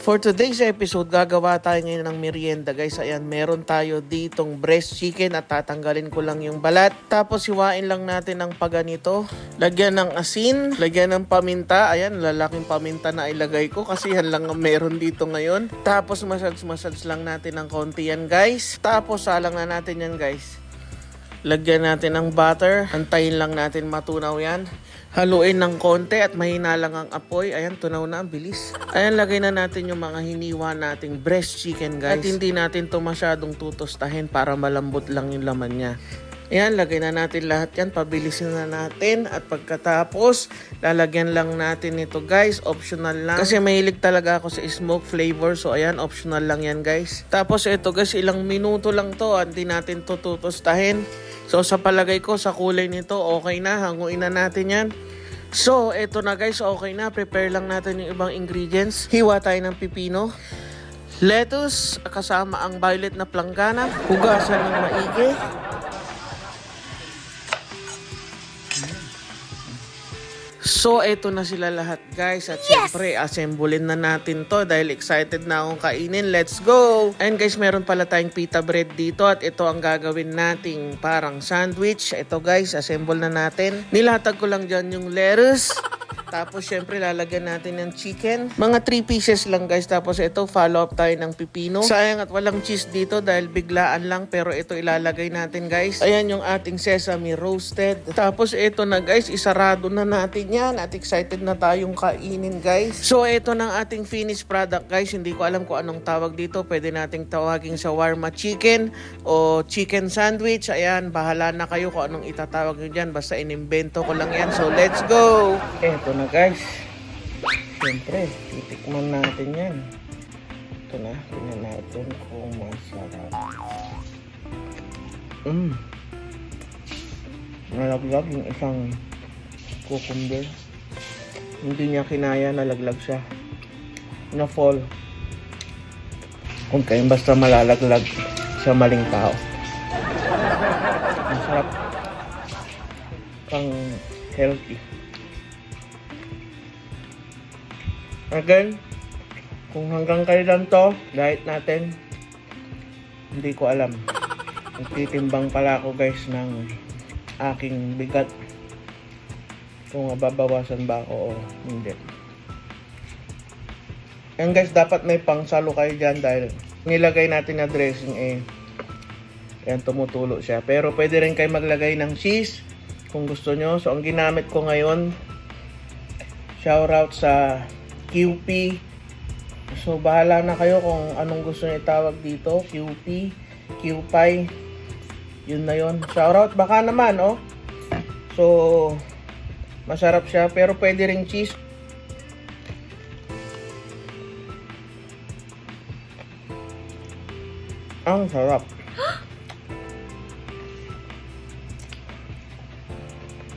For today's episode, gagawa tayo ngayon ng merienda guys. Ayan, meron tayo ditong breast chicken at tatanggalin ko lang yung balat. Tapos hiwain lang natin ng paganito. Lagyan ng asin, lagyan ng paminta. Ayan, lalaking paminta na ilagay ko kasi yan lang ang meron dito ngayon. Tapos massage lang natin ng konti yan guys. Tapos salang na natin yan guys. Lagyan natin ng butter. Antayin lang natin matunaw yan. Haluin ng konti at mahina lang ang apoy. Ayan, tunaw na, ang bilis. Ayan, lagay na natin yung mga hiniwa nating breast chicken guys. At hindi natin to masyadong tutustahin para malambot lang yung laman niya. Ayan, lagay na natin lahat yan. Pabilisin na natin. At pagkatapos, lalagyan lang natin ito guys. Optional lang. Kasi mahilig talaga ako sa smoke flavor. So ayan, optional lang yan guys. Tapos ito guys, ilang minuto lang to. Hindi natin to tutustahin. So sa palagay ko, sa kulay nito, okay na. Hanguin na natin yan. So, ito na guys, okay na. Prepare lang natin yung ibang ingredients. Hiwa tayo ng pipino. Lettuce, kasama ang violet na planggana. Hugasan ng maigi. So, ito na sila lahat guys. At syempre, assemblein na natin to dahil excited na akong kainin. Let's go! And guys, meron pala tayong pita bread dito at ito ang gagawin nating parang sandwich. Ito guys, assemble na natin. Nilatag ko lang dyan yung lettuce. Tapos syempre lalagyan natin ng chicken. Mga 3 pieces lang guys. Tapos ito follow up tayo ng pipino. Sayang at walang cheese dito dahil biglaan lang. Pero ito ilalagay natin guys. Ayan yung ating sesame roasted. Tapos ito na guys. Isarado na natin yan. At excited na tayong kainin guys. So ito na ating finished product guys. Hindi ko alam kung anong tawag dito. Pwede nating tawagin shawarma chicken o chicken sandwich. Ayan, bahala na kayo kung anong itatawag nyo dyan. Basta inimbento ko lang yan. So let's go! Eto na guys, siyempre titikman natin yan. Ito na, tingnan natin kung masarap. Nalaglag yung isang cucumber. Hindi niya kinaya, nalaglag siya, na fall. Okay, basta malalaglag sa maling tao. Masarap, pang healthy. Again, kung hanggang kailan to, diet natin, hindi ko alam. Nagtitimbang pala ako guys ng aking bigat. Kung mababawasan ba ako o hindi. And guys, dapat may pangsalo kayo dyan dahil nilagay natin na dressing yan, tumutulo siya. Pero pwede rin kayo maglagay ng cheese kung gusto nyo. So ang ginamit ko ngayon, shoutout sa QP. So bahala na kayo kung anong gusto niyo itawag dito. QP, QPie. Yun na yun. Shoutout baka naman oh. So masarap siya pero pwede ring cheese. Ang sarap.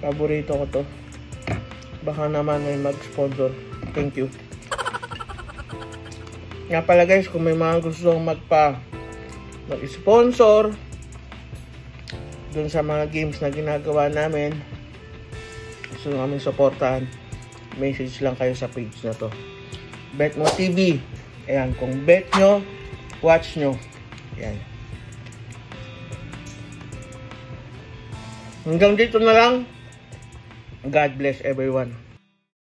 Paborito ko to. Baka naman may mag-sponsor. Thank you. Nga pala guys, kung may mga gustong mag-sponsor dun sa mga games na ginagawa namin, gusto namin supportahan, message lang kayo sa page na to. Bet Mo TV. Ayan, kung bet nyo, watch nyo. Ayan. Hanggang dito na lang. God bless everyone.